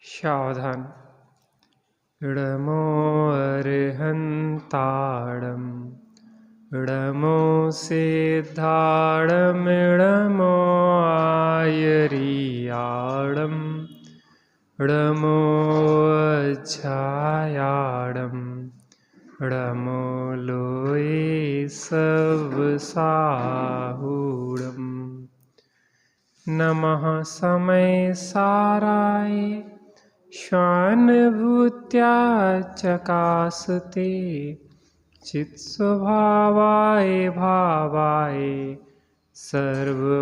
सावधान। इडमो अर्हन्ताडम् इडमो सिद्धाडम् इडमो आयरियाडम् इडमो अज्जायाडम् इडमो लोये सवसाहूडम्। नमः समय साराय स्वानुभूत्या चकासते चित्स्वभावाय भावाय सर्वभावान्तरच्छिदे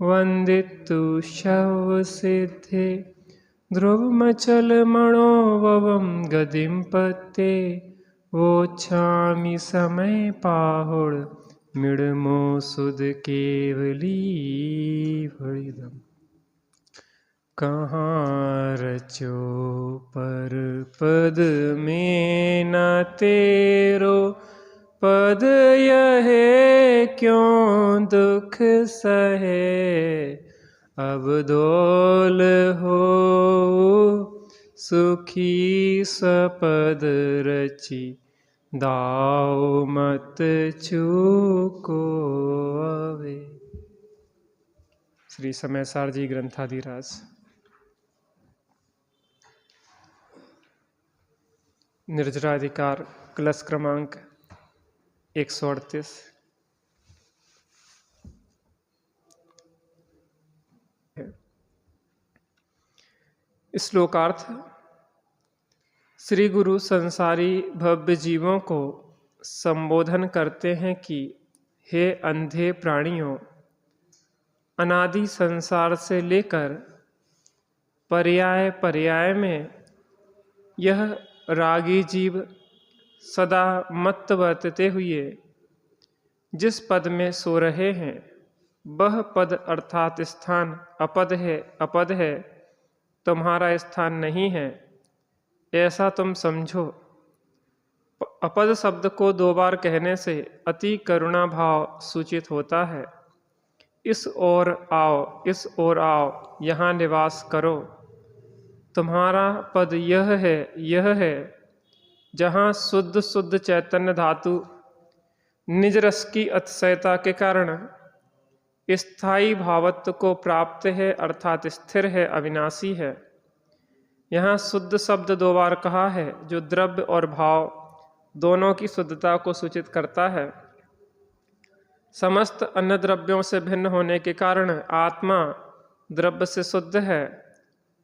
वन्दितु शवसिद्धे ध्रुवमचलमणोभवं गतिं पत्ते वोच्छामि समय पाहुड मिडमो सुध केवली फलिदम्। कहाँ रचो पर पद में न तेरो पद यह क्यों दुख सहे अब दोल हो सुखी सपद रची दाओ मत चूको अवे। श्री समयसार जी ग्रंथाधिराज। निर्जराधिकार क्लस क्रमांक 138। श्लोकार्थ। श्री गुरु संसारी भव्य जीवों को संबोधन करते हैं कि हे अंधे प्राणियों, अनादि संसार से लेकर पर्याय पर्याय में यह रागी जीव सदा मत्त वर्तते हुए जिस पद में सो रहे हैं वह पद अर्थात स्थान अपद है, तुम्हारा स्थान नहीं है, ऐसा तुम समझो। अपद शब्द को 2 बार कहने से अति करुणा भाव सूचित होता है। इस ओर आओ, इस ओर आओ, यहाँ निवास करो। तुम्हारा पद यह है जहाँ शुद्ध शुद्ध चैतन्य धातु निज रस की अतिशयता के कारण स्थायी भावत्व को प्राप्त है, अर्थात स्थिर है, अविनाशी है। यहाँ शुद्ध शब्द 2 बार कहा है जो द्रव्य और भाव दोनों की शुद्धता को सूचित करता है। समस्त अन्य द्रव्यों से भिन्न होने के कारण आत्मा द्रव्य से शुद्ध है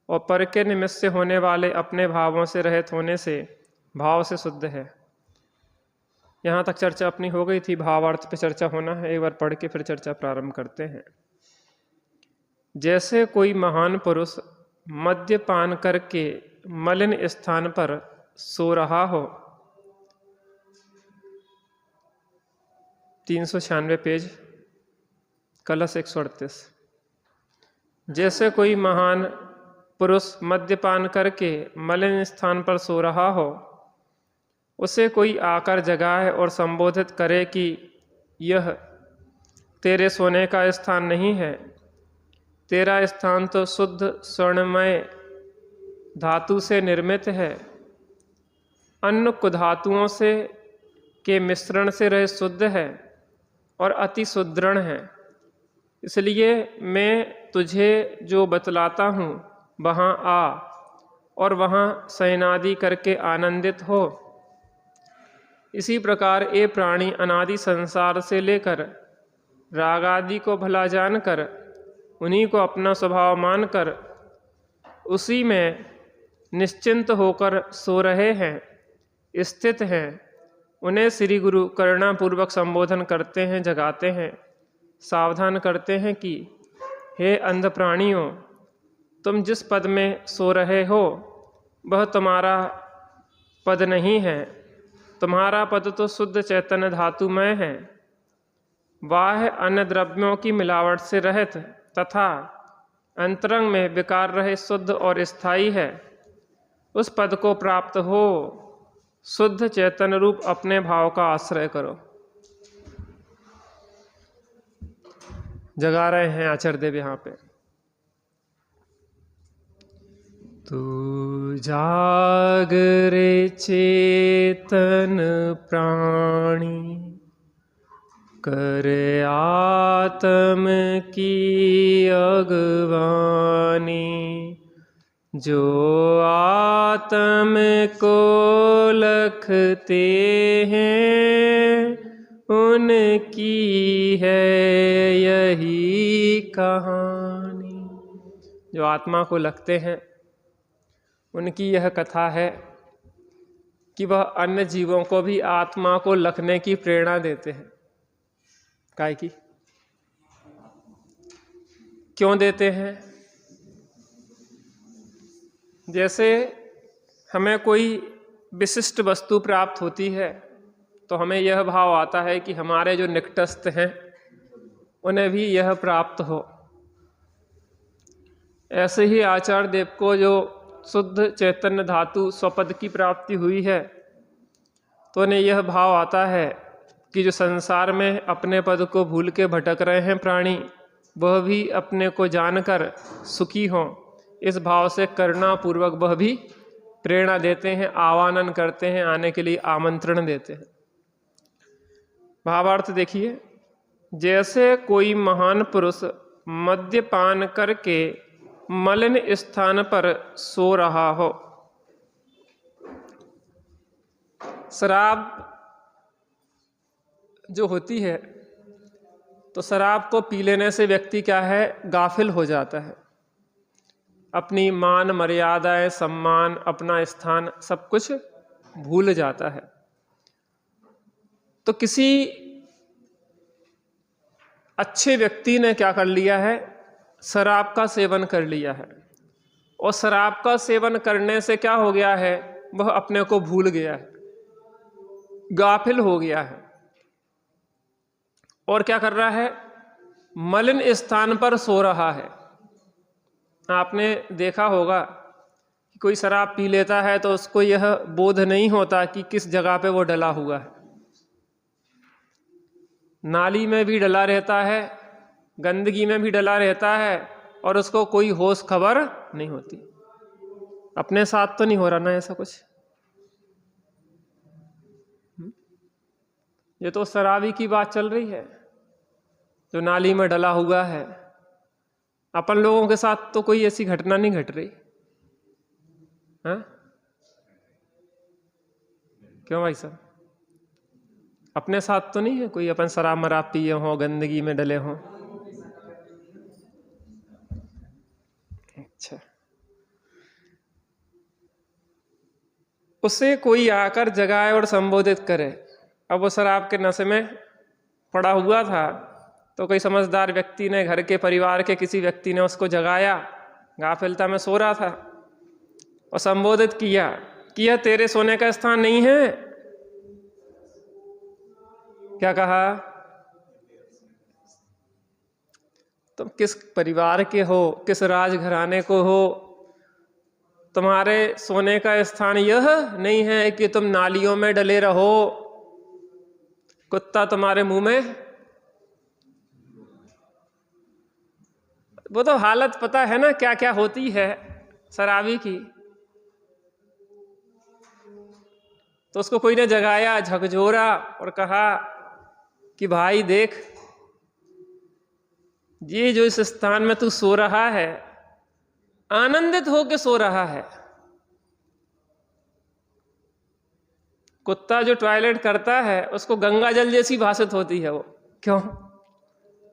और पर के निमित्त से होने वाले अपने भावों से रहित होने से भाव से शुद्ध है। यहाँ तक चर्चा अपनी हो गई थी, भावार्थ पे चर्चा होना है। एक बार पढ़ के फिर चर्चा प्रारंभ करते हैं। जैसे कोई महान पुरुष मद्यपान करके मलिन स्थान पर सो रहा हो। 396 पेज, कलश 138। जैसे कोई महान पुरुष मद्यपान करके मलिन स्थान पर सो रहा हो, उसे कोई आकर जगाए और संबोधित करे कि यह तेरे सोने का स्थान नहीं है, तेरा स्थान तो शुद्ध स्वर्णमय धातु से निर्मित है, अन्य कुधातुओं से के मिश्रण से रह शुद्ध है और अति सुदृढ़ है। इसलिए मैं तुझे जो बतलाता हूँ वहाँ आ और वहाँ शयनादि करके आनंदित हो। इसी प्रकार ये प्राणी अनादि संसार से लेकर रागादि को भला जानकर उन्हीं को अपना स्वभाव मानकर उसी में निश्चिंत होकर सो रहे हैं, स्थित हैं। उन्हें श्री गुरु करुणापूर्वक संबोधन करते हैं, जगाते हैं, सावधान करते हैं कि हे अंध प्राणियों, तुम जिस पद में सो रहे हो वह तुम्हारा पद नहीं है। तुम्हारा पद तो शुद्ध चैतन्य धातुमय है, बाह्य अन्य द्रव्यों की मिलावट से रहित तथा अंतरंग में विकार रहे शुद्ध और स्थायी है। उस पद को प्राप्त हो शुद्ध चैतन्य रूप अपने भाव का आश्रय करो। जगा रहे हैं आचार्य देव यहाँ पे। तू जागरे चेतन प्राणी, कर आत्म की अगवानी। जो आत्म को लखते हैं, उनकी है यही कहानी। जो आत्मा को लखते हैं, उनकी यह कथा है कि वह अन्य जीवों को भी आत्मा को लखने की प्रेरणा देते हैं। काहे की? क्यों देते हैं? जैसे हमें कोई विशिष्ट वस्तु प्राप्त होती है तो हमें यह भाव आता है कि हमारे जो निकटस्थ हैं उन्हें भी यह प्राप्त हो। ऐसे ही आचार्य देव को जो शुद्ध चैतन्य धातु स्वपद की प्राप्ति हुई है तो उन्हें यह भाव आता है कि जो संसार में अपने पद को भूल के भटक रहे हैं प्राणी, वह भी अपने को जानकर सुखी हों। इस भाव से करुणा पूर्वक वह भी प्रेरणा देते हैं, आह्वान करते हैं, आने के लिए आमंत्रण देते हैं। भावार्थ देखिए, जैसे कोई महान पुरुष मद्यपान करके मलिन स्थान पर सो रहा हो। शराब जो होती है तो शराब को पी लेने से व्यक्ति क्या है, गाफिल हो जाता है। अपनी मान मर्यादाएं, सम्मान, अपना स्थान सब कुछ भूल जाता है। तो किसी अच्छे व्यक्ति ने क्या कर लिया है, शराब का सेवन कर लिया है, और शराब का सेवन करने से क्या हो गया है, वह अपने को भूल गया है, गाफिल हो गया है। और क्या कर रहा है, मलिन स्थान पर सो रहा है। आपने देखा होगा कि कोई शराब पी लेता है तो उसको यह बोध नहीं होता कि किस जगह पे वो डला हुआ है। नाली में भी डला रहता है, गंदगी में भी डला रहता है, और उसको कोई होश खबर नहीं होती। अपने साथ तो नहीं हो रहा ना ऐसा कुछ? ये तो शराबी की बात चल रही है जो नाली में डला हुआ है। अपन लोगों के साथ तो कोई ऐसी घटना नहीं घट रही। हाँ, क्यों भाई साहब? अपने साथ तो नहीं है कोई, अपन शराब मराब पिए हों, गंदगी में डले हों? अच्छा, उसे कोई आकर जगाए और संबोधित करे। अब वो शराब के नशे में पड़ा हुआ था तो कोई समझदार व्यक्ति ने, घर के परिवार के किसी व्यक्ति ने उसको जगाया, गाफिलता में सो रहा था, और संबोधित किया कि यह तेरे सोने का स्थान नहीं है। क्या कहा? तुम किस परिवार के हो, किस राजघराने को हो, तुम्हारे सोने का स्थान यह नहीं है कि तुम नालियों में डले रहो, कुत्ता तुम्हारे मुंह में। वो तो हालत पता है ना क्या क्या होती है शराबी की। तो उसको कोई ने जगाया, झकझोरा और कहा कि भाई देख, ये जो इस स्थान में तू सो रहा है, आनंदित होके सो रहा है। कुत्ता जो टॉयलेट करता है उसको गंगा जल जैसी भाषित होती है वो। क्यों?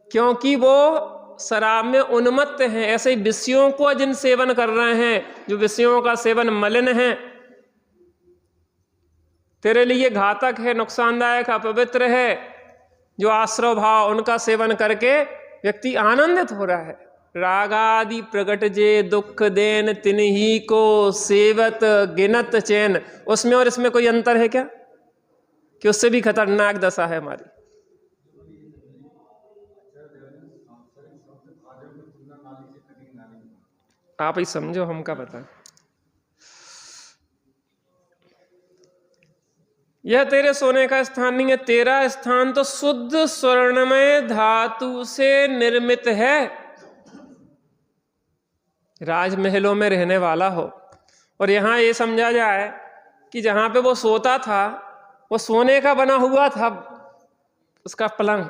क्योंकि वो शराब में उन्मत्त हैं। ऐसे ही विषयों को जिन सेवन कर रहे हैं, जो विषयों का सेवन मलिन है, तेरे लिए घातक है, नुकसानदायक, अपवित्र है, जो आश्रव भाव उनका सेवन करके व्यक्ति आनंदित हो रहा है। रागादि प्रगट जे दुख देन तिन्ही को सेवत गिनत चैन। उसमें और इसमें कोई अंतर है क्या? कि उससे भी खतरनाक दशा है हमारी। आप ही समझो, हम क्या बताएं। यह तेरे सोने का स्थान नहीं है। तेरा स्थान तो शुद्ध स्वर्णमय धातु से निर्मित है। राजमहलों में रहने वाला हो, और यहाँ ये समझा जाए कि जहाँ पे वो सोता था वो सोने का बना हुआ था उसका पलंग,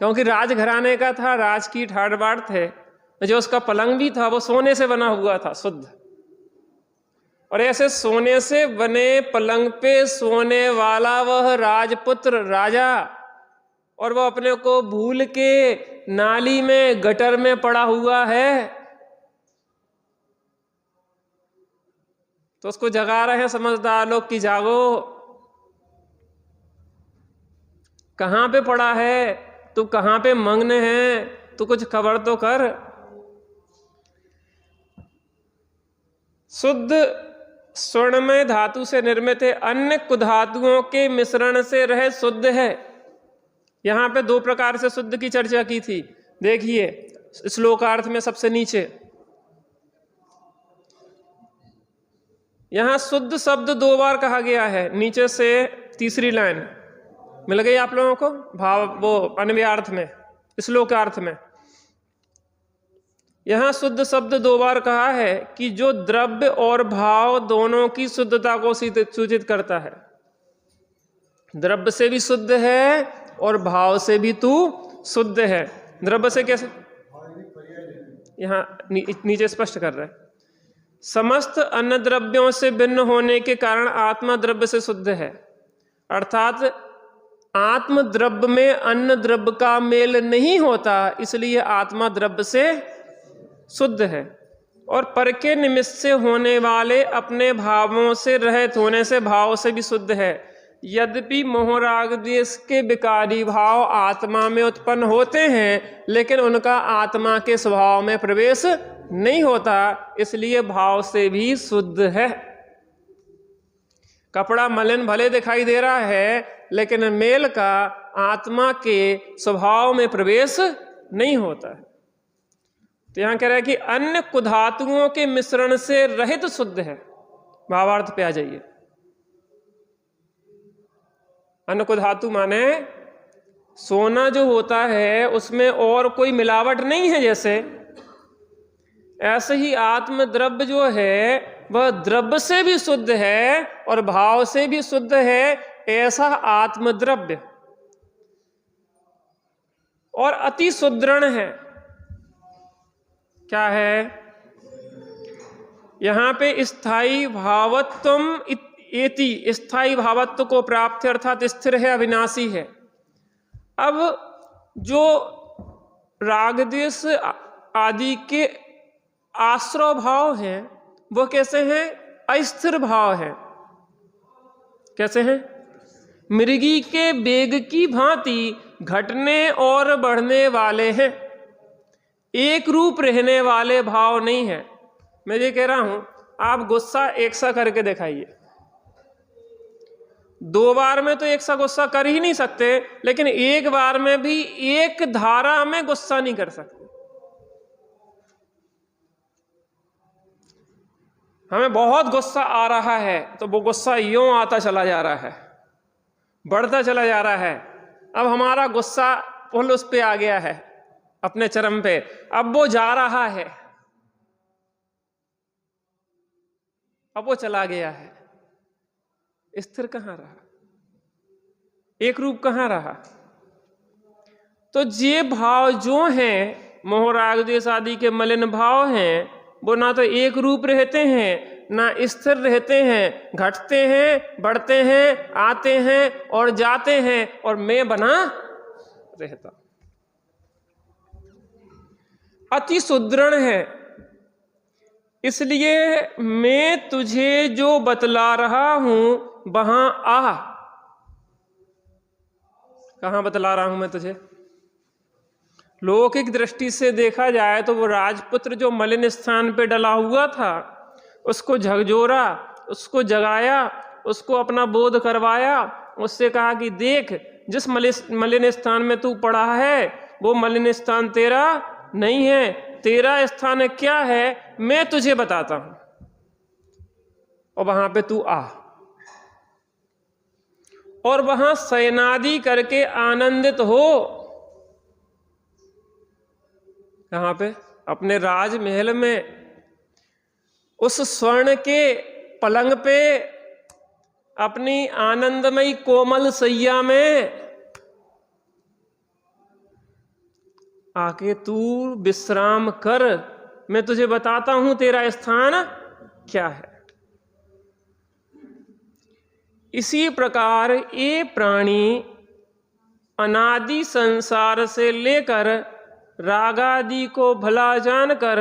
क्योंकि राजघराने का था, राज की ठाट बाट थे, जो उसका पलंग भी था वो सोने से बना हुआ था शुद्ध। और ऐसे सोने से बने पलंग पे सोने वाला वह राजपुत्र राजा, और वो अपने को भूल के नाली में गटर में पड़ा हुआ है, तो उसको जगा रहे हैं समझदार लोग कि जागो, कहाँ पे पड़ा है तू, कहाँ पे मग्न है तू, कुछ खबर तो कर। शुद्ध स्वर्णमय धातु से निर्मित है, अन्य कुधातुओं के मिश्रण से रह शुद्ध है। यहां पे दो प्रकार से शुद्ध की चर्चा की थी, देखिए श्लोकार्थ में सबसे नीचे। यहां शुद्ध शब्द 2 बार कहा गया है, नीचे से तीसरी लाइन मिल गई आप लोगों को, भाव वो अन्वयार्थ में, श्लोकार्थ में। यहां शुद्ध शब्द 2 बार कहा है कि जो द्रव्य और भाव दोनों की शुद्धता को सूचित करता है। द्रव्य से भी शुद्ध है और भाव से भी तू शुद्ध है। द्रव्य से कैसे, यहां नीचे स्पष्ट कर रहा है, समस्त अन्य द्रव्यों से भिन्न होने के कारण आत्मा द्रव्य से शुद्ध है। अर्थात आत्म द्रव्य में अन्य द्रव्य का मेल नहीं होता, इसलिए आत्मा द्रव्य से शुद्ध है। और पर के निमित्त से होने वाले अपने भावों से रहित होने से भाव से भी शुद्ध है। यद्यपि मोह राग द्वेष के विकारी भाव आत्मा में उत्पन्न होते हैं, लेकिन उनका आत्मा के स्वभाव में प्रवेश नहीं होता, इसलिए भाव से भी शुद्ध है। कपड़ा मलिन भले दिखाई दे रहा है, लेकिन मेल का आत्मा के स्वभाव में प्रवेश नहीं होता है। तो यहां कह रहा है कि अन्य कुधातुओं के मिश्रण से रहित शुद्ध है। भावार्थ पे आ जाइए। अन्य कुधातु माने सोना जो होता है उसमें और कोई मिलावट नहीं है, जैसे ऐसे ही आत्म द्रव्य जो है वह द्रव्य से भी शुद्ध है और भाव से भी शुद्ध है। ऐसा आत्म द्रव्य और अति सुदृढ़ है। क्या है यहां पे, स्थायी भावत्वम एति, स्थायी भावत्व को प्राप्त है, अर्थात स्थिर है, अविनाशी है। अब जो रागद्वेष आदि के आश्रय भाव हैं वो कैसे हैं, अस्थिर भाव है। कैसे हैं, मृगी के वेग की भांति घटने और बढ़ने वाले हैं, एक रूप रहने वाले भाव नहीं है। मैं ये कह रहा हूं, आप गुस्सा एक सा करके दिखाइए, 2 बार में तो एक सा गुस्सा कर ही नहीं सकते, लेकिन एक बार में भी एक धारा में गुस्सा नहीं कर सकते। हमें बहुत गुस्सा आ रहा है तो वो गुस्सा यूं आता चला जा रहा है, बढ़ता चला जा रहा है। अब हमारा गुस्सा पुल उस पे आ गया है, अपने चरम पे, अब वो जा रहा है, अब वो चला गया है। स्थिर कहां रहा, एक रूप कहां रहा। तो ये भाव जो हैं, मोह राग द्वेष आदि के मलिन भाव हैं, वो ना तो एक रूप रहते हैं ना स्थिर रहते हैं, घटते हैं, बढ़ते हैं, आते हैं और जाते हैं, और मैं बना रहता। अति सुदृढ़ है, इसलिए मैं तुझे जो बतला रहा हूं वहां आ। कहां बतला रहा हूं मैं तुझे? लौकिक दृष्टि से देखा जाए तो वो राजपुत्र जो मलिन स्थान पे डला हुआ था, उसको झकझोरा, उसको जगाया, उसको अपना बोध करवाया, उससे कहा कि देख, जिस मलिन स्थान में तू पड़ा है वो मलिन स्थान तेरा नहीं है, तेरा स्थान क्या है मैं तुझे बताता हूं, और वहां पे तू आ, और वहां शयनादि करके आनंदित हो। कहां पे? अपने राजमहल में उस स्वर्ण के पलंग पे, अपनी आनंदमयी कोमल सैया में आके तू विश्राम कर। मैं तुझे बताता हूं तेरा स्थान क्या है। इसी प्रकार ये प्राणी अनादि संसार से लेकर रागादि को भला जानकर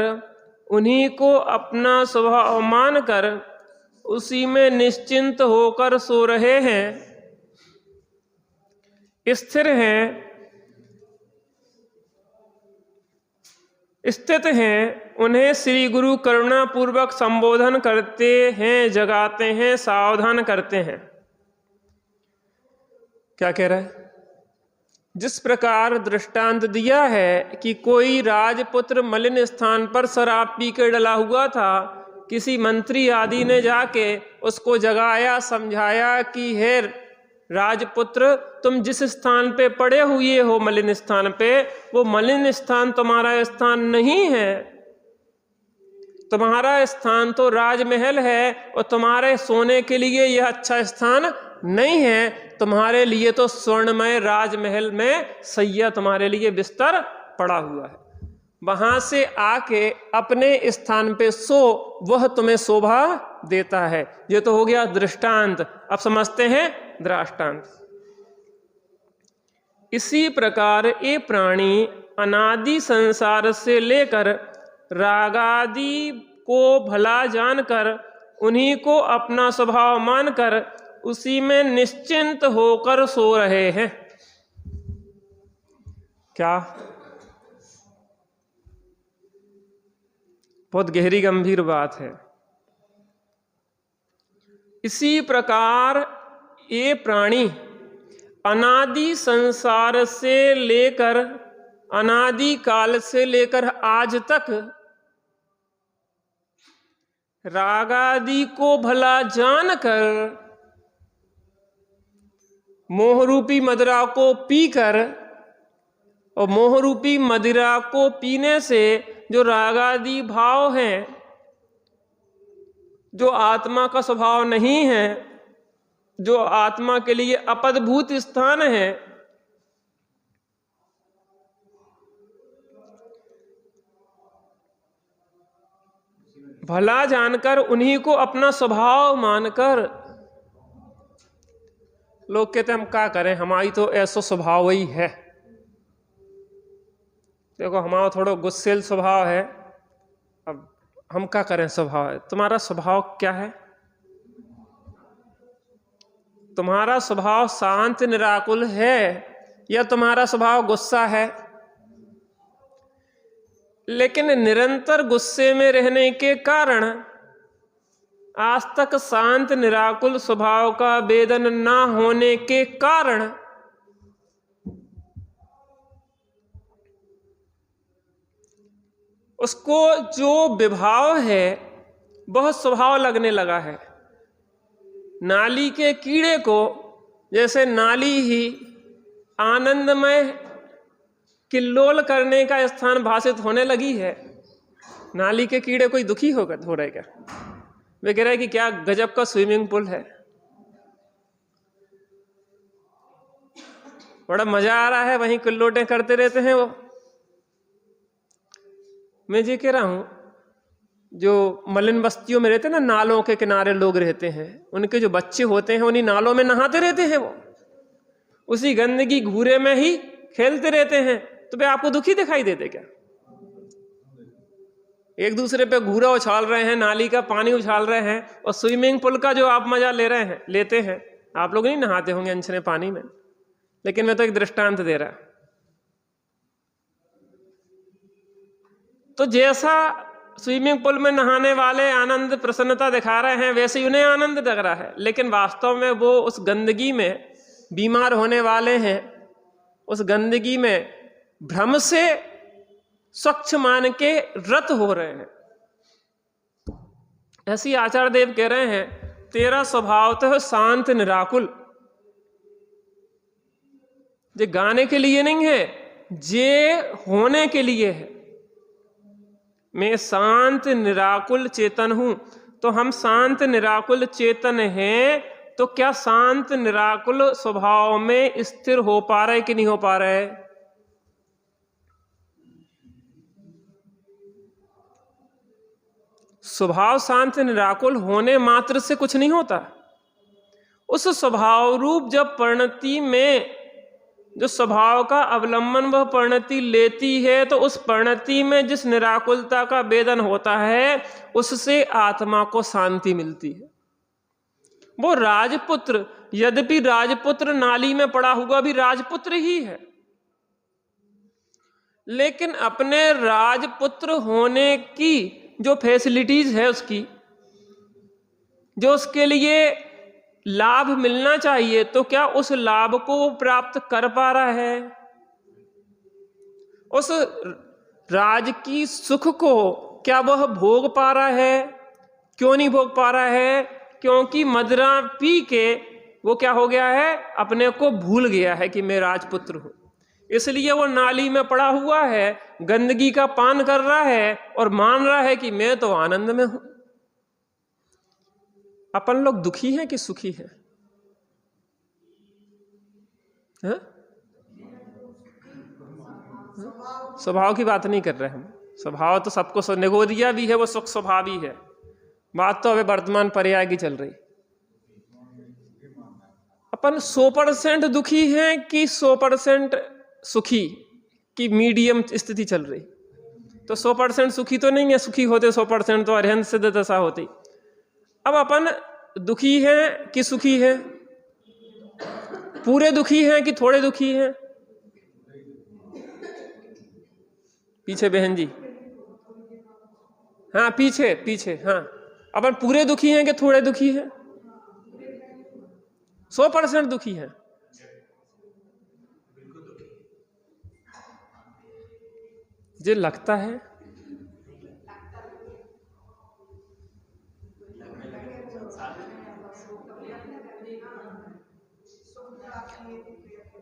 उन्हीं को अपना स्वभाव मानकर उसी में निश्चिंत होकर सो रहे हैं, स्थिर हैं, स्थित हैं। उन्हें श्री गुरु करुणा पूर्वक संबोधन करते हैं, जगाते हैं, सावधान करते हैं। क्या कह रहा है? जिस प्रकार दृष्टांत दिया है कि कोई राजपुत्र मलिन स्थान पर शराब पी के डला हुआ था, किसी मंत्री आदि ने जाके उसको जगाया, समझाया कि हे राजपुत्र, तुम जिस स्थान पे पड़े हुए हो मलिन स्थान पे, वो मलिन स्थान तुम्हारा स्थान नहीं है। तुम्हारा स्थान तो राजमहल है और तुम्हारे सोने के लिए यह अच्छा स्थान नहीं है। तुम्हारे लिए तो स्वर्णमय राजमहल में सैया तुम्हारे लिए बिस्तर पड़ा हुआ है। वहां से आके अपने स्थान पे सो, वह तुम्हें शोभा देता है। ये तो हो गया दृष्टांत। अब समझते हैं दृष्टांत। इसी प्रकार ये प्राणी अनादि संसार से लेकर रागादि को भला जानकर उन्हीं को अपना स्वभाव मानकर उसी में निश्चिंत होकर सो रहे हैं। क्या? बहुत गहरी गंभीर बात है। इसी प्रकार ये प्राणी अनादि संसार से लेकर, अनादि काल से लेकर आज तक रागादि को भला जानकर, मोहरूपी मदिरा को पीकर, और मोहरूपी मदिरा को पीने से जो रागादि भाव हैं, जो आत्मा का स्वभाव नहीं है, जो आत्मा के लिए अपदभूत स्थान है, भला जानकर उन्हीं को अपना स्वभाव मानकर, लोग कहते हैं हम क्या करें, हमारी तो ऐसा स्वभाव ही है। देखो हमारा थोड़ा गुस्सेल स्वभाव है, अब हम क्या करें, स्वभाव है। तुम्हारा स्वभाव क्या है? तुम्हारा स्वभाव शांत निराकुल है या तुम्हारा स्वभाव गुस्सा है? लेकिन निरंतर गुस्से में रहने के कारण, आज तक शांत निराकुल स्वभाव का वेदन ना होने के कारण उसको जो विभाव है वह स्वभाव लगने लगा है। नाली के कीड़े को जैसे नाली ही आनंदमय किल्लोल करने का स्थान भाषित होने लगी है, नाली के कीड़े कोई दुखी हो रहे क्या? वे कह रहे हैं कि क्या गजब का स्विमिंग पूल है, बड़ा मजा आ रहा है, वहीं किल्लोटें करते रहते हैं वो। मैं ये कह रहा हूं, जो मलिन बस्तियों में रहते हैं ना, नालों के किनारे लोग रहते हैं, उनके जो बच्चे होते हैं उन्हीं नालों में नहाते रहते हैं, वो उसी गंदगी घूरे में ही खेलते रहते हैं। तो वे आपको दुखी दिखाई देते क्या? एक दूसरे पे घूरा उछाल रहे हैं, नाली का पानी उछाल रहे हैं, और स्विमिंग पूल का जो आप मजा लेते हैं। आप लोग नहीं नहाते होंगे अनछने पानी में, लेकिन मैं तो एक दृष्टांत दे रहा। तो जैसा स्विमिंग पूल में नहाने वाले आनंद प्रसन्नता दिखा रहे हैं, वैसे ही उन्हें आनंद लग रहा है, लेकिन वास्तव में वो उस गंदगी में बीमार होने वाले हैं। उस गंदगी में भ्रम से स्वच्छ मान के रत हो रहे हैं। ऐसी आचार्य देव कह रहे हैं, तेरा स्वभाव तो है शांत निराकुल। ये गाने के लिए नहीं है, ये होने के लिए है। मैं शांत निराकुल चेतन हूं। तो हम शांत निराकुल चेतन हैं, तो क्या शांत निराकुल स्वभाव में स्थिर हो पा रहे कि नहीं हो पा रहे? स्वभाव शांत निराकुल होने मात्र से कुछ नहीं होता। उस स्वभाव रूप जब परिणति में जो स्वभाव का अवलंबन वह परिणति लेती है, तो उस परिणति में जिस निराकुलता का वेदन होता है उससे आत्मा को शांति मिलती है। वो राजपुत्र, यद्यपि राजपुत्र नाली में पड़ा हुआ भी राजपुत्र ही है, लेकिन अपने राजपुत्र होने की जो फैसिलिटीज है, उसकी जो उसके लिए लाभ मिलना चाहिए, तो क्या उस लाभ को वो प्राप्त कर पा रहा है? उस राज की सुख को क्या वह भोग पा रहा है? क्यों नहीं भोग पा रहा है? क्योंकि मदिरा पी के वो क्या हो गया है, अपने को भूल गया है कि मैं राजपुत्र हूं। इसलिए वो नाली में पड़ा हुआ है, गंदगी का पान कर रहा है और मान रहा है कि मैं तो आनंद में हूं। अपन लोग दुखी हैं कि सुखी हैं? स्वभाव की बात नहीं कर रहे हम। स्वभाव तो सबको निगोदिया भी है, वो सुख स्वभाव ही है। बात तो अभी वर्तमान पर्याय की चल रही। अपन 100% दुखी हैं कि 100% सुखी की मीडियम स्थिति चल रही? तो 100% सुखी तो नहीं है, सुखी होते 100% तो अरहंत सिद्ध दशा होती। अब अपन दुखी हैं कि सुखी हैं? पूरे दुखी हैं कि थोड़े दुखी हैं? पीछे बहन जी, हाँ पीछे पीछे, हाँ अपन पूरे दुखी हैं कि थोड़े दुखी हैं? 100% दुखी हैं। मुझे लगता है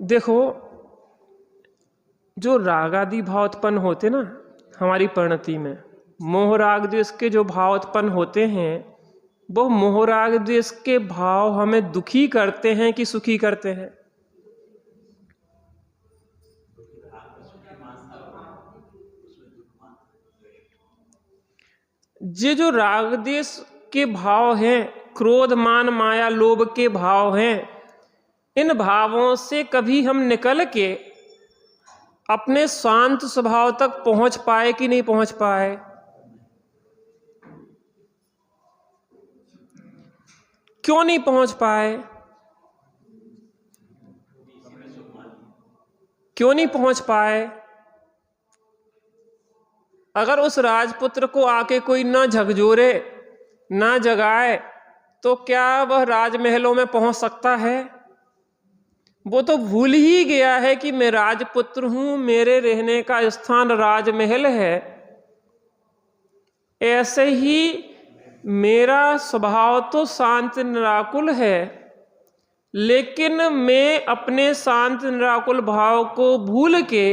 देखो, जो राग आदि भाव उत्पन्न होते ना हमारी परिणति में, मोह राग द्वेष के जो भाव उत्पन्न होते हैं, वो मोह राग द्वेष के भाव हमें दुखी करते हैं कि सुखी करते हैं? ये जो राग द्वेष के भाव हैं, क्रोध मान माया लोभ के भाव हैं, इन भावों से कभी हम निकल के अपने शांत स्वभाव तक पहुंच पाए कि नहीं पहुंच पाए? क्यों नहीं पहुंच पाए? क्यों नहीं पहुंच पाए? अगर उस राजपुत्र को आके कोई ना झकझोरे, ना जगाए, तो क्या वह राजमहलों में पहुंच सकता है? वो तो भूल ही गया है कि मैं राजपुत्र हूं, मेरे रहने का स्थान राजमहल है। ऐसे ही मेरा स्वभाव तो शांत निराकुल है, लेकिन मैं अपने शांत निराकुल भाव को भूल के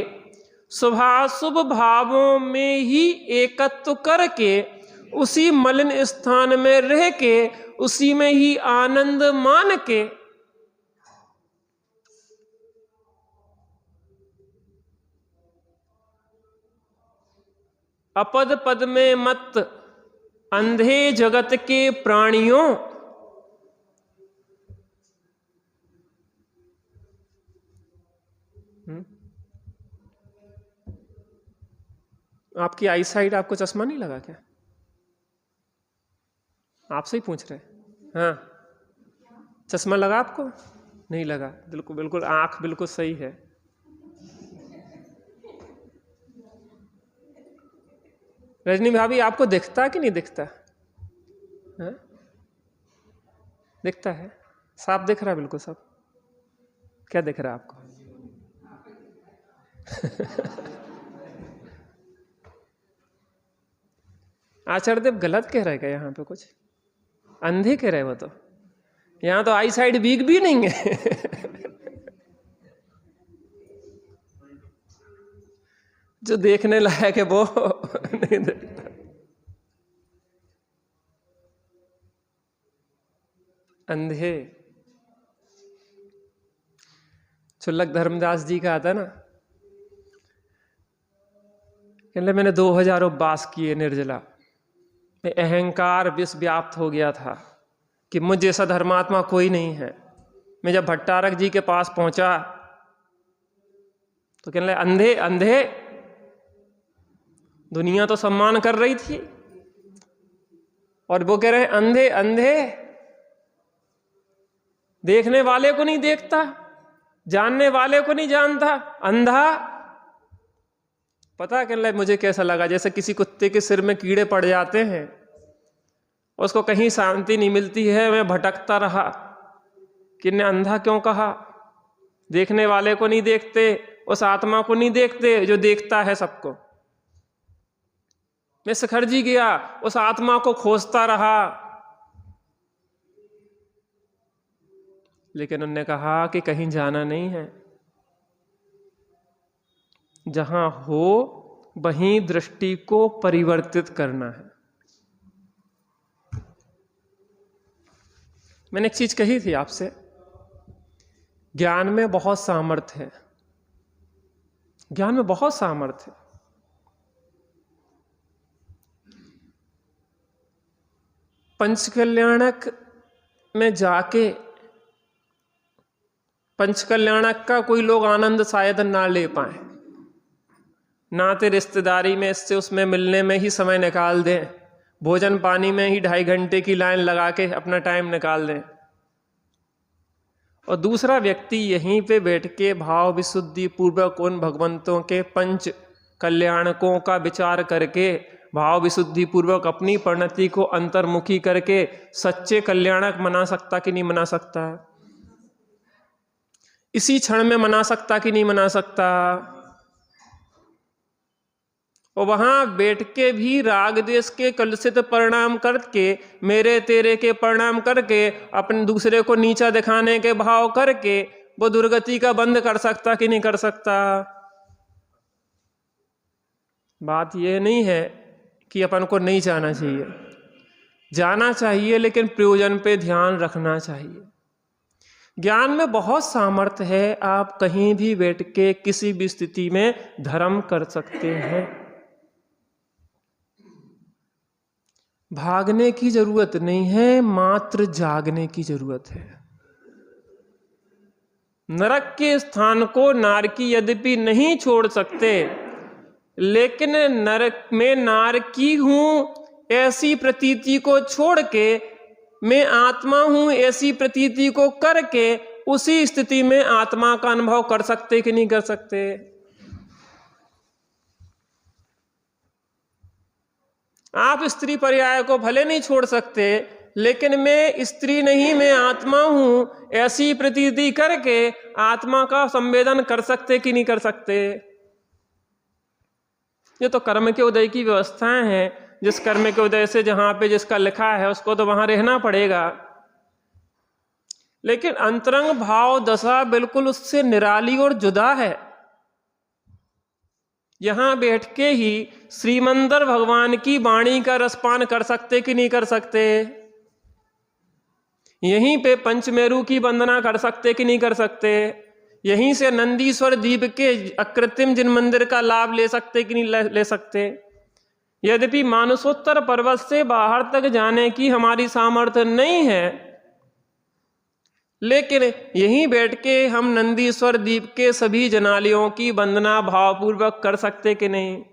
शुभाशुभ भावों में ही एकत्व करके उसी मलिन स्थान में रह के उसी में ही आनंद मान के अपद पद में मत अंधे जगत के प्राणियों, आपकी आई साइड, आपको चश्मा नहीं लगा क्या? आपसे ही पूछ रहे। हाँ, चश्मा लगा आपको? नहीं लगा। बिल्कुल बिल्कुल, आंख बिल्कुल सही है। रजनी भाभी, आपको दिखता कि नहीं दिखता? हाँ? दिखता है, साफ दिख रहा है, बिल्कुल सब। क्या दिख रहा है आपको? आचार्यदेव गलत कह रहे क्या? यहाँ पे कुछ अंधे कह रहे हो? तो यहाँ तो आई साइड वीक भी नहीं है। जो देखने लायक है वो नहीं देखता। अंधे। चुल्लक धर्मदास जी का आता ना, कहले मैंने 2000 उपवास किए निर्जला, में अहंकार विष व्याप्त हो गया था कि मुझ जैसा धर्मात्मा कोई नहीं है। मैं जब भट्टारक जी के पास पहुंचा तो कहने लगे अंधे अंधे, दुनिया तो सम्मान कर रही थी और वो कह रहे हैं अंधे अंधे, देखने वाले को नहीं देखता, जानने वाले को नहीं जानता, अंधा। पता कहने लगे मुझे कैसा लगा, जैसे किसी कुत्ते के सिर में कीड़े पड़ जाते हैं, उसको कहीं शांति नहीं मिलती है, मैं भटकता रहा कि ने अंधा क्यों कहा, देखने वाले को नहीं देखते, उस आत्मा को नहीं देखते जो देखता है सबको। मैं शिखरजी गया, उस आत्मा को खोजता रहा, लेकिन उन्होंने कहा कि कहीं जाना नहीं है, जहां हो वहीं दृष्टि को परिवर्तित करना है। मैंने एक चीज कही थी आपसे, ज्ञान में बहुत सामर्थ्य है, ज्ञान में बहुत सामर्थ्य है। पंचकल्याणक में जाके पंचकल्याणक का कोई लोग आनंद शायद ना ले पाए, नाते रिश्तेदारी में इससे उसमें मिलने में ही समय निकाल दें, भोजन पानी में ही 2.5 घंटे की लाइन लगा के अपना टाइम निकाल दें, और दूसरा व्यक्ति यहीं पे बैठ के भाव विशुद्धि पूर्वक उन भगवंतों के पंच कल्याणकों का विचार करके भाव विशुद्धि पूर्वक अपनी परिणति को अंतर्मुखी करके सच्चे कल्याणक मना सकता कि नहीं मना सकता, इसी क्षण में मना सकता कि नहीं मना सकता। और वहां बैठ के भी राग देश के कलुषित परिणाम करके, मेरे तेरे के परिणाम करके, अपने दूसरे को नीचा दिखाने के भाव करके वो दुर्गति का बंद कर सकता कि नहीं कर सकता। बात यह नहीं है कि अपन को नहीं जाना चाहिए, जाना चाहिए, लेकिन प्रयोजन पे ध्यान रखना चाहिए। ज्ञान में बहुत सामर्थ्य है, आप कहीं भी बैठ के किसी भी स्थिति में धर्म कर सकते हैं। भागने की जरूरत नहीं है, मात्र जागने की जरूरत है। नरक के स्थान को नारकी यद्यपि नहीं छोड़ सकते, लेकिन नरक में नारकी हूं ऐसी प्रतीति को छोड़ के मैं आत्मा हूं ऐसी प्रतीति को करके उसी स्थिति में आत्मा का अनुभव कर सकते कि नहीं कर सकते। आप स्त्री पर्याय को भले नहीं छोड़ सकते, लेकिन मैं स्त्री नहीं मैं आत्मा हूं ऐसी प्रतीति करके आत्मा का संवेदन कर सकते कि नहीं कर सकते। ये तो कर्म के उदय की व्यवस्थाएं हैं, जिस कर्म के उदय से जहां पे जिसका लिखा है उसको तो वहां रहना पड़ेगा, लेकिन अंतरंग भाव दशा बिल्कुल उससे निराली और जुदा है। यहां बैठ के ही श्रीमंदर भगवान की वाणी का रसपान कर सकते कि नहीं कर सकते, यहीं पे पंचमेरु की वंदना कर सकते कि नहीं कर सकते, यहीं से नंदीश्वर द्वीप के अकृत्रिम जिन मंदिर का लाभ ले सकते कि नहीं ले सकते। यद्यपि मानसोत्तर पर्वत से बाहर तक जाने की हमारी सामर्थ्य नहीं है, लेकिन यहीं बैठ के हम नंदीश्वर द्वीप के सभी जनालियों की वंदना भावपूर्वक कर सकते कि नहीं।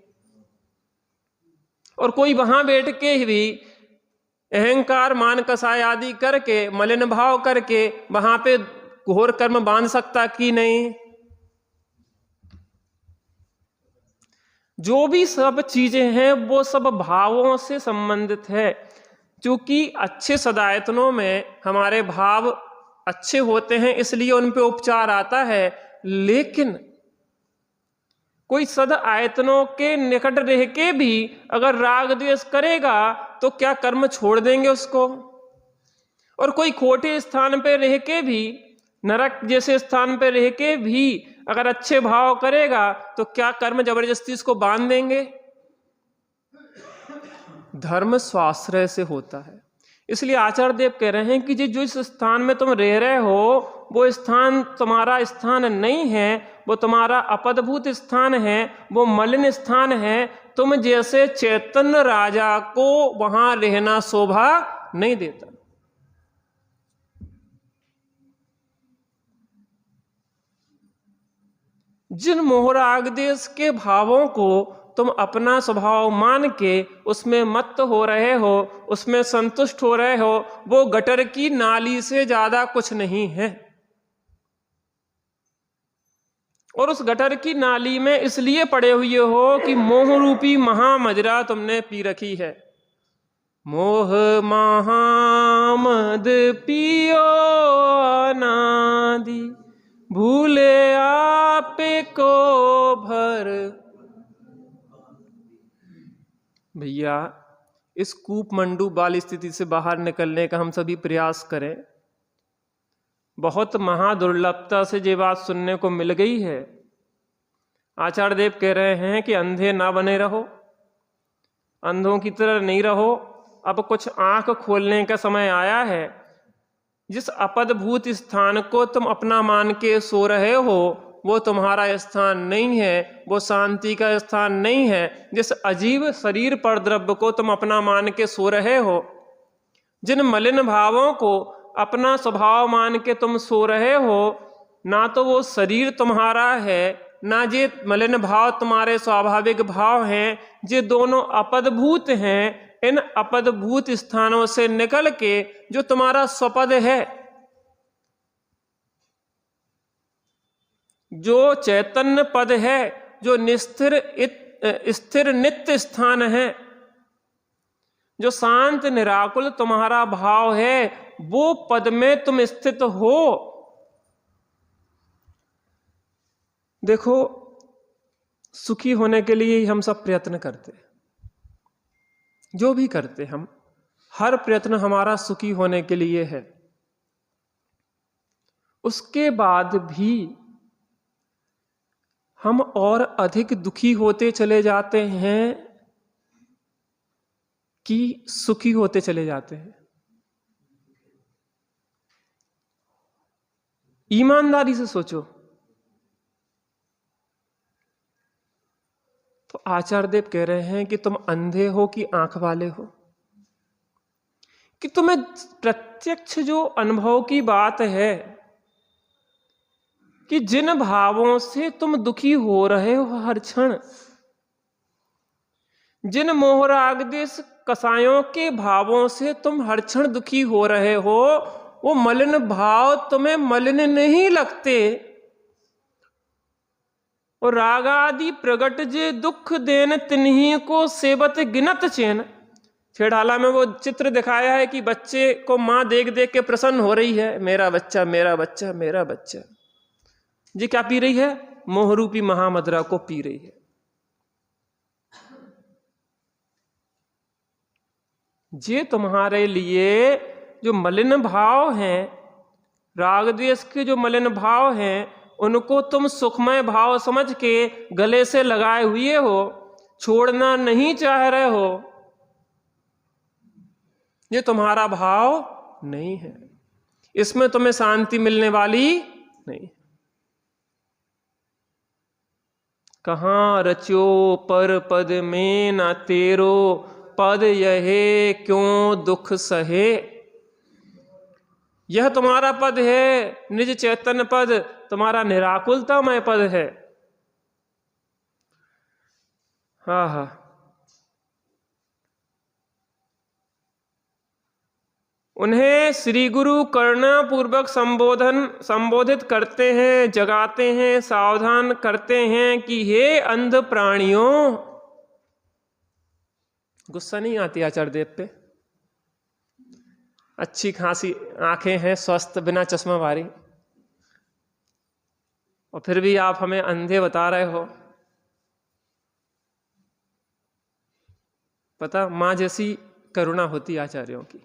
और कोई वहां बैठ के भी अहंकार मान कसाय आदि करके मलिन भाव करके वहां पे घोर कर्म बांध सकता कि नहीं। जो भी सब चीजें हैं वो सब भावों से संबंधित है। क्योंकि अच्छे सदायतनों में हमारे भाव अच्छे होते हैं, इसलिए उन पे उपचार आता है, लेकिन कोई सद आयतनों के निकट रह के भी अगर राग द्वेष करेगा तो क्या कर्म छोड़ देंगे उसको। और कोई खोटे स्थान पे रह के भी, नरक जैसे स्थान पे रह के भी अगर अच्छे भाव करेगा तो क्या कर्म जबरदस्ती इसको बांध देंगे। धर्म स्वाश्रय से होता है, इसलिए आचार्य देव कह रहे हैं कि जिस स्थान में तुम रह रहे हो वो स्थान तुम्हारा स्थान नहीं है, वो तुम्हारा अपदभूत स्थान है, वो मलिन स्थान है। तुम जैसे चैतन्य राजा को वहां रहना शोभा नहीं देता। जिन मोहराग देश के भावों को तुम अपना स्वभाव मान के उसमें मत्त हो रहे हो, उसमें संतुष्ट हो रहे हो, वो गटर की नाली से ज्यादा कुछ नहीं है। और उस गटर की नाली में इसलिए पड़े हुए हो कि मोह रूपी महामजरा तुमने पी रखी है। मोह महामद पियो अनादि, भूले आपे को भर। भैया इस कूप मंडूप वाली स्थिति से बाहर निकलने का हम सभी प्रयास करें। बहुत महादुर्लभता से ये बात सुनने को मिल गई है। आचार्य देव कह रहे हैं कि अंधे ना बने रहो, अंधों की तरह नहीं रहो। अब कुछ आंख खोलने का समय आया है। जिस अपदभूत स्थान को तुम अपना मान के सो रहे हो वो तुम्हारा स्थान नहीं है, वो शांति का स्थान नहीं है। जिस अजीब शरीर पर द्रव्य को तुम अपना मान के सो रहे हो, जिन मलिन भावों को अपना स्वभाव मान के तुम सो रहे हो, ना तो वो शरीर तुम्हारा है, ना ये मलिन भाव तुम्हारे स्वाभाविक भाव हैं। ये दोनों अपदभूत हैं। इन अपदभूत स्थानों से निकल के जो तुम्हारा स्वपद है, जो चैतन्य पद है, जो निस्थिर स्थिर नित्य स्थान है, जो शांत निराकुल तुम्हारा भाव है, वो पद में तुम स्थित हो। देखो, सुखी होने के लिए ही हम सब प्रयत्न करते, जो भी करते हम, हर प्रयत्न हमारा सुखी होने के लिए है। उसके बाद भी हम और अधिक दुखी होते चले जाते हैं कि सुखी होते चले जाते हैं। ईमानदारी से सोचो तो आचार्य देव कह रहे हैं कि तुम अंधे हो कि आंख वाले हो, कि तुम्हें प्रत्यक्ष जो अनुभव की बात है कि जिन भावों से तुम दुखी हो रहे हो हर क्षण, जिन मोहरागदेश कसायों के भावों से तुम हर क्षण दुखी हो रहे हो, वो मलिन भाव तुम्हें मलिन नहीं लगते। और रागादि प्रगट जे दुख देन तिन्ही को सेवत गिनत चैन। छेड़ाला में वो चित्र दिखाया है कि बच्चे को माँ देख देख के प्रसन्न हो रही है, मेरा बच्चा मेरा बच्चा मेरा बच्चा। जी क्या पी रही है? मोहरूपी महामदरा को पी रही है। ये तुम्हारे लिए जो मलिन भाव हैं, राग द्वेष के जो मलिन भाव हैं, उनको तुम सुखमय भाव समझ के गले से लगाए हुए हो, छोड़ना नहीं चाह रहे हो। ये तुम्हारा भाव नहीं है, इसमें तुम्हें शांति मिलने वाली नहीं। कहाँ रच्यो पर पद में ना तेरो, पद यहे क्यों दुख सहे। यह तुम्हारा पद है, निज चैतन्य पद, तुम्हारा निराकुलतामय पद है। हा हा। उन्हें श्री गुरु करुणा पूर्वक संबोधित करते हैं, जगाते हैं, सावधान करते हैं कि हे अंध प्राणियों। गुस्सा नहीं आती आचार्य देव पे? अच्छी खासी आंखें हैं, स्वस्थ, बिना चश्मा वाली, और फिर भी आप हमें अंधे बता रहे हो। पता, माँ जैसी करुणा होती आचार्यों की,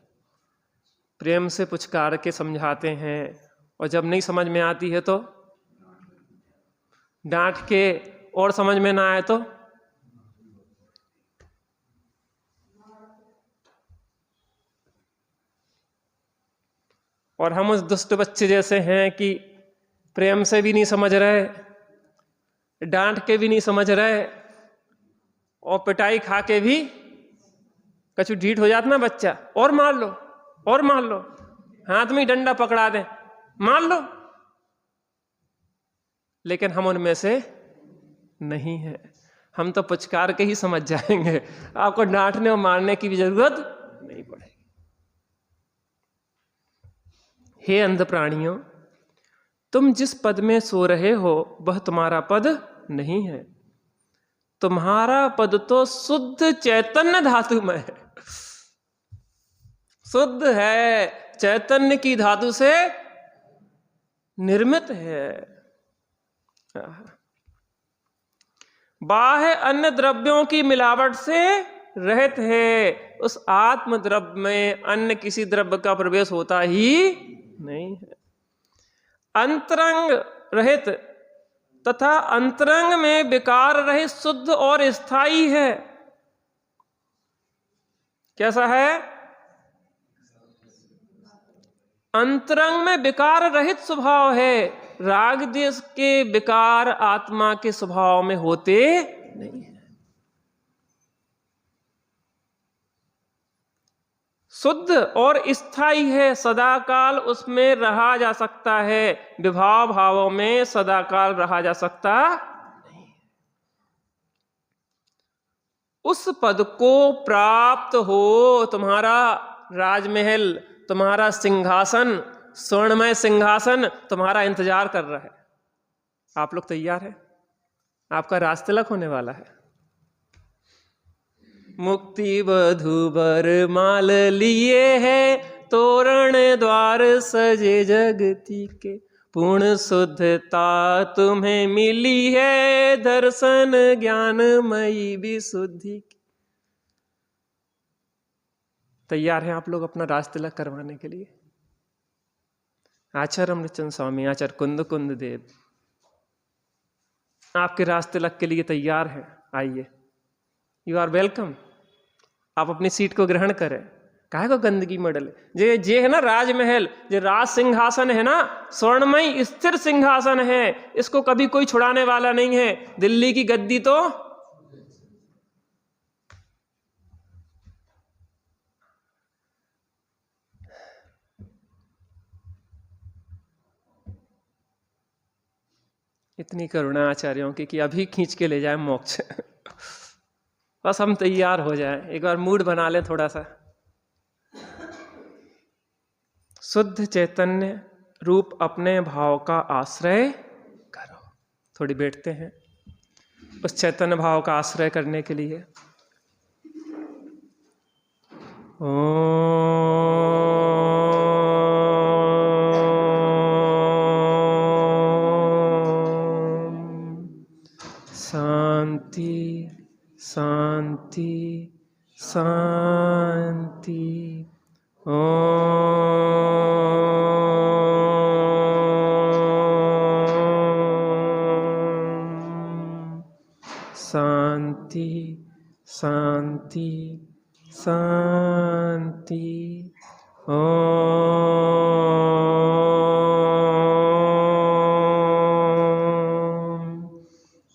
प्रेम से पुचकार के समझाते हैं, और जब नहीं समझ में आती है तो डांट के, और समझ में ना आए तो और हम उस दुष्ट बच्चे जैसे हैं कि प्रेम से भी नहीं समझ रहे, डांट के भी नहीं समझ रहे, और पिटाई खा के भी कछु ढीठ हो जाता ना बच्चा, और मार लो, और मार लो, हाथ में डंडा पकड़ा दे, मार लो। लेकिन हम उनमें से नहीं है। हम तो पुचकार के ही समझ जाएंगे, आपको डांटने और मारने की भी जरूरत नहीं पड़ेगी। हे अंध प्राणियों, तुम जिस पद में सो रहे हो वह तुम्हारा पद नहीं है। तुम्हारा पद तो शुद्ध चैतन्य धातु में है, शुद्ध है, चैतन्य की धातु से निर्मित है। बाह्य अन्य द्रव्यों की मिलावट से रहित है। उस आत्म द्रव्य में अन्य किसी द्रव्य का प्रवेश होता ही नहीं है। अंतरंग रहित तथा अंतरंग में विकार रहित शुद्ध और स्थायी है। कैसा है? अंतरंग में विकार रहित स्वभाव है। राग द्वेष के विकार आत्मा के स्वभाव में होते नहीं है। शुद्ध और स्थायी है, सदाकाल उसमें रहा जा सकता है। विभाव भावों में सदाकाल रहा जा सकता नहीं। उस पद को प्राप्त हो, तुम्हारा राजमहल, तुम्हारा सिंहासन, स्वर्णमय सिंहासन तुम्हारा इंतजार कर रहा है। आप लोग तैयार हैं? आपका राज तिलक होने वाला है। मुक्ति वधूवर माल लिए है, तोरण द्वार सजे जगती के। पूर्ण शुद्धता तुम्हें मिली है, दर्शन ज्ञानमयी विशुद्धि की। तैयार हैं आप लोग अपना राज तिलक करवाने के लिए? आचार्य अमृतचंद स्वामी, आचार्य कुंद कुंद देव आपके राज तिलक के लिए तैयार हैं। आइए, यू आर वेलकम। आप अपनी सीट को ग्रहण करें। काहे को गंदगी मडल जे है ना राजमहल, जो राज सिंहासन है ना, स्वर्णमय स्थिर सिंहासन है। इसको कभी कोई छुड़ाने वाला नहीं है। दिल्ली की गद्दी तो इतनी करुणा आचार्यों की कि अभी खींच के ले जाए मोक्ष। बस हम तैयार हो जाएं, एक बार मूड बना लें थोड़ा सा। शुद्ध चैतन्य रूप अपने भाव का आश्रय करो। थोड़ी बैठते हैं उस चैतन्य भाव का आश्रय करने के लिए। शांति शांति शांति। शांति शांति शांति।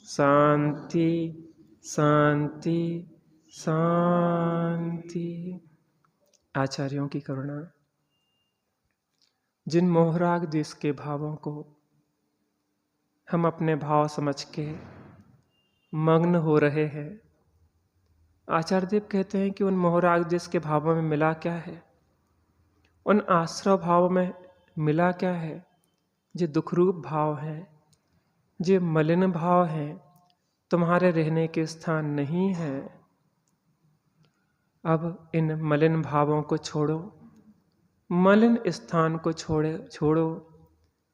शांति शांति शांति। आचार्यों की करुणा। जिन मोहराग द्वेष के भावों को हम अपने भाव समझ के मग्न हो रहे हैं, आचार्य देव कहते हैं कि उन मोहराग द्वेष के भावों में मिला क्या है, उन आश्रय भाव में मिला क्या है, जो दुखरूप भाव हैं, जो मलिन भाव हैं, तुम्हारे रहने के स्थान नहीं है। अब इन मलिन भावों को छोड़ो, मलिन स्थान को छोड़ो।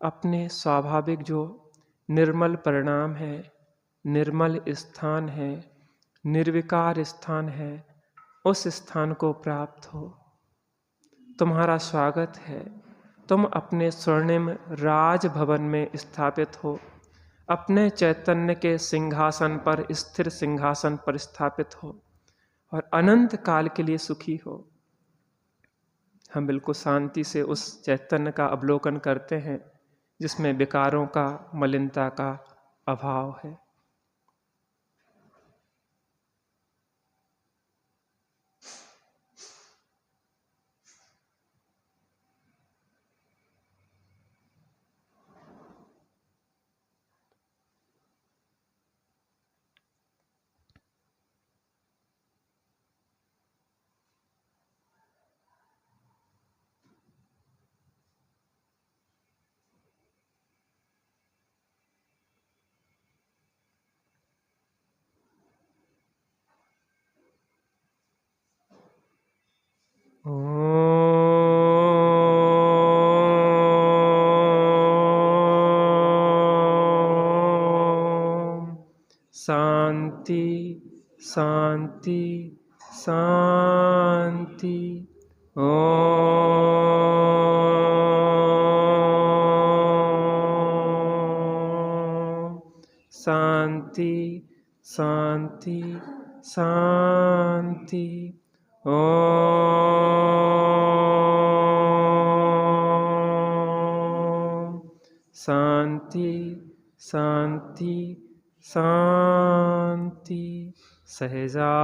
अपने स्वाभाविक जो निर्मल परिणाम है, निर्मल स्थान है, निर्विकार स्थान है, उस स्थान को प्राप्त हो। तुम्हारा स्वागत है। तुम अपने स्वर्णिम राजभवन में स्थापित हो, अपने चैतन्य के सिंहासन पर, स्थिर सिंहासन पर स्थापित हो और अनंत काल के लिए सुखी हो। हम बिल्कुल शांति से उस चैतन्य का अवलोकन करते हैं जिसमें विकारों का, मलिनता का अभाव है। शांति शांति शांति। ओम शांति शांति शांति। ओम शांति शांति शांति। सहजानंदी